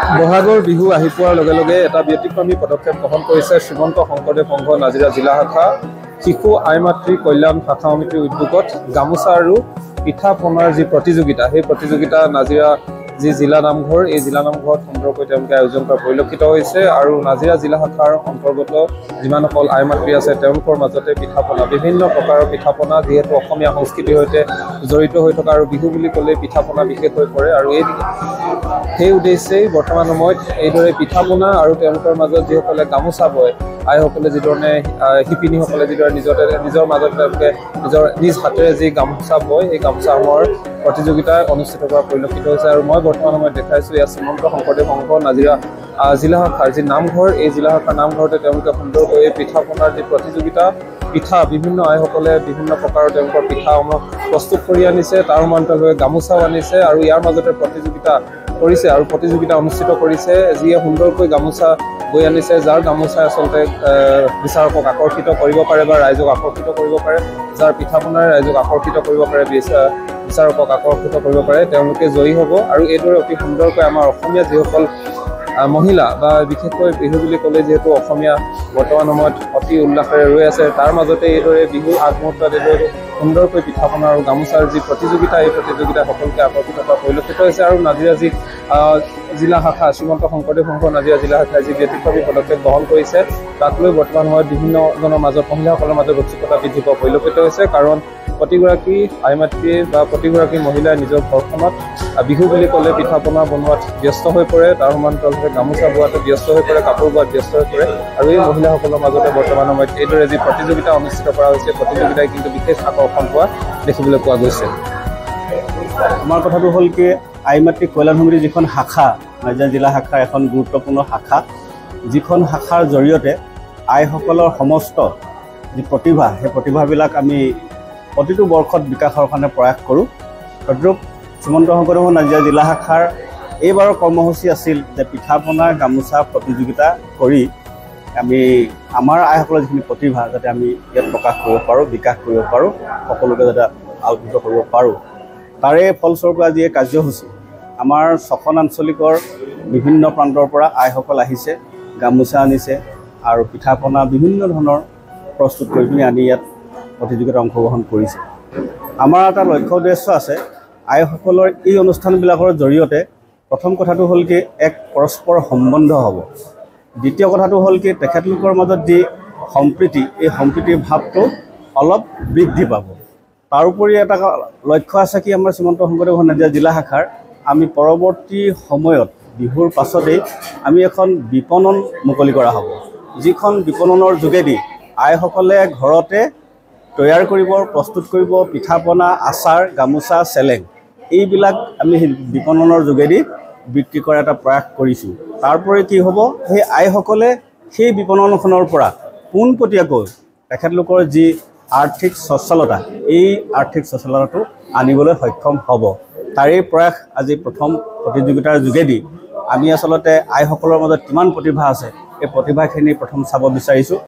বহাগৰ বিহু আহি পোৱাৰ লগে লগে এটা ব্যতিক্ৰমী পদক্ষেপ গ্ৰহণ কৰিছে শ্ৰীমন্ত শংকৰদেৱ সংঘ নাজিৰা জিলা শাখা শিশু আই মাতৃ কল্যাণ শাখা সমিতিৰ উদ্যোগত গামোচা আৰু পিঠা পনাৰ যি প্ৰতিযোগিতা সেই প্ৰতিযোগিতা নাজিৰা যি জিলা নামঘৰ এই জিলা নামঘৰত সুন্দৰকৈ তেওঁলোকে আয়োজন কৰা পৰিলক্ষিত হৈছে আৰু নাজিৰা জিলা শাখাৰ অন্তৰ্গত যিমানসকল আই মাতৃ আছে তেওঁলোকৰ মাজতে পিঠা পনা বিভিন্ন প্ৰকাৰৰ পিঠা পনা যিহেতু অসমীয়া সংস্কৃতিৰ সৈতে জড়িত হৈ থকা আৰু বিহু বুলি ক'লে পিঠা পনা বিশেষ হৈ পৰে আৰু সেই উদ্দেশ্যেই বৰ্তমান সময়ত এইদৰে পিঠা পনা আৰু তেওঁলোকৰ মাজত যিসকলে গামোচা বয় আইসকলে যিধৰণে শিপিনীসকলে যিদৰে নিজৰ মাজত তেওঁলোকে নিজ হাতেৰে যি গামোচা বয় এই গামোচাসমূহৰ প্ৰতিযোগিতা অনুষ্ঠিত কৰা পৰিলক্ষিত হৈছে আৰু মই বৰ্তমান সময়ত দেখাইছোঁ ইয়াত শ্ৰীমন্ত শংকৰদেৱ সংঘ নাজিৰা জিলা শাখাৰ যি নামঘৰ এই জিলা শাখাৰ নামঘৰতে তেওঁলোকে সুন্দৰকৈ পিঠা পনাৰ যি প্ৰতিযোগিতা পিঠা বিভিন্ন আইসকলে বিভিন্ন প্ৰকাৰৰ তেওঁলোকৰ পিঠাসমূহ প্ৰস্তুত কৰি আনিছে তাৰ সমান্তৰালভাৱে গামোচাও আনিছে আৰু ইয়াৰ মাজতে প্ৰতিযোগিতা কৰিছে আৰু প্ৰতিযোগিতা অনুষ্ঠিত কৰিছে যিয়ে সুন্দৰকৈ গামোচা বৈ আনিছে যাৰ গামোচাই আচলতে বিচাৰকক আকৰ্ষিত কৰিব পাৰে বা ৰাইজক আকৰ্ষিত কৰিব পাৰে যাৰ পিঠা পনাৰে ৰাইজক আকৰ্ষিত কৰিব পাৰে বিচাৰকক আকৰ্ষিত কৰিব পাৰে তেওঁলোকে জয়ী হ'ব আৰু এইদৰে অতি সুন্দৰকৈ আমাৰ অসমীয়া যিসকল মহিলা বা বিশেষকৈ বিহু বুলি ক'লে যিহেতু অসমীয়া বৰ্তমান সময়ত অতি উল্লাসেৰে ৰৈ আছে তাৰ মাজতে এইদৰে বিহুৰ আগমুহূৰ্তত এইদৰে সুন্দৰকৈ পিঠা পনা আৰু গামোচাৰ যি প্ৰতিযোগিতা এই প্ৰতিযোগিতা সকলোকে আকৰ্ষিত কৰা পৰিলক্ষিত হৈছে আৰু নাজিৰা যি জিলা শাখা শ্ৰীমন্ত শংকৰদেৱ সংঘ নাজিৰা জিলা শাখাই যি ব্যতিক্ৰমী পদক্ষেপ গ্ৰহণ কৰিছে তাক লৈ বৰ্তমান সময়ত বিভিন্নজনৰ মাজত মহিলাসকলৰ মাজত উৎসুকতা বৃদ্ধি পোৱা পৰিলক্ষিত হৈছে কাৰণ প্ৰতিগৰাকী আই মাতৃয়ে বা প্ৰতিগৰাকী মহিলাই নিজৰ ঘৰখনত বিহু বুলি ক'লে পিঠা পনা বনোৱাত ব্যস্ত হৈ পৰে তাৰ সমান্তৰালভাৱে গামোচা বোৱাটো ব্যস্ত হৈ পৰে কাপোৰ বোৱাত ব্যস্ত হৈ পৰে আৰু এই মহিলাসকলৰ মাজতে বৰ্তমান সময়ত এইদৰে যি প্ৰতিযোগিতা অনুষ্ঠিত কৰা হৈছে প্ৰতিযোগিতাই কিন্তু বিশেষ আকৰ্ষণ পোৱা দেখিবলৈ পোৱা গৈছে আমাৰ কথাটো হ'ল কি আই মাতৃ কল্যাণ সমিতিৰ যিখন শাখা নাজিৰা জিলা শাখাৰ এখন গুৰুত্বপূৰ্ণ শাখা যিখন শাখাৰ জৰিয়তে আইসকলৰ সমস্ত যি প্ৰতিভা সেই প্ৰতিভাবিলাক আমি প্ৰতিটো বৰ্ষত বিকাশৰ কাৰণে প্ৰয়াস কৰোঁ তদ্ৰূপ শ্ৰীমন্ত শংকৰদেৱ নাজিৰা জিলা শাখাৰ এইবাৰৰ কৰ্মসূচী আছিল যে পিঠা পনা গামোচা প্ৰতিযোগিতা কৰি আমি আমাৰ আইসকলৰ যিখিনি প্ৰতিভা যাতে আমি ইয়াত প্ৰকাশ কৰিব পাৰোঁ বিকাশ কৰিব পাৰোঁ সকলোকে যাতে আলোকিত কৰিব পাৰোঁ তাৰে ফলস্বৰূপে আজি এই কাৰ্যসূচী আমাৰ 6খন আঞ্চলিকৰ বিভিন্ন প্ৰান্তৰ পৰা আইসকল আহিছে গামোচা আনিছে আৰু পিঠা পনা বিভিন্ন ধৰণৰ প্ৰস্তুত কৰি পিনি আনি ইয়াত প্ৰতিযোগিতাত অংশগ্ৰহণ কৰিছে আমাৰ এটা লক্ষ্য উদ্দেশ্য আছে আইসকলৰ এই অনুষ্ঠানবিলাকৰ জৰিয়তে প্ৰথম কথাটো হ'ল কি এক পৰস্পৰ সম্বন্ধ হ'ব দ্বিতীয় কথাটো হ'ল কি তেখেতলোকৰ মাজত যি সম্প্ৰীতি এই সম্প্ৰীতিৰ ভাৱটো অলপ বৃদ্ধি পাব তাৰোপৰি এটা লক্ষ্য আছে কি আমাৰ শ্ৰীমন্ত শংকৰদেৱ নাজিৰা জিলা শাখাৰ আমি পৰৱৰ্তী সময়ত বিহুৰ পাছতেই আমি এখন বিপণন মুকলি কৰা হ'ব যিখন বিপণনৰ যোগেদি আইসকলে ঘৰতে তৈয়াৰ কৰিব প্ৰস্তুত কৰিব পিঠা পনা আচাৰ গামোচা চেলেং এইবিলাক আমি বিপণনৰ যোগেদি বিক্ৰী কৰা এটা প্ৰয়াস কৰিছোঁ তাৰোপৰি কি হ'ব সেই আইসকলে সেই বিপণনখনৰ পৰা পোনপটীয়াকৈ তেখেতলোকৰ যি আৰ্থিক সচ্ছলতা এই আৰ্থিক সচ্ছলতাটো আনিবলৈ সক্ষম হ'ব তাৰে প্ৰয়াস আজি প্ৰথম প্ৰতিযোগিতাৰ যোগেদি আমি আচলতে আইসকলৰ মাজত কিমান প্ৰতিভা আছে এই প্ৰতিভাখিনি প্ৰথম চাব বিচাৰিছোঁ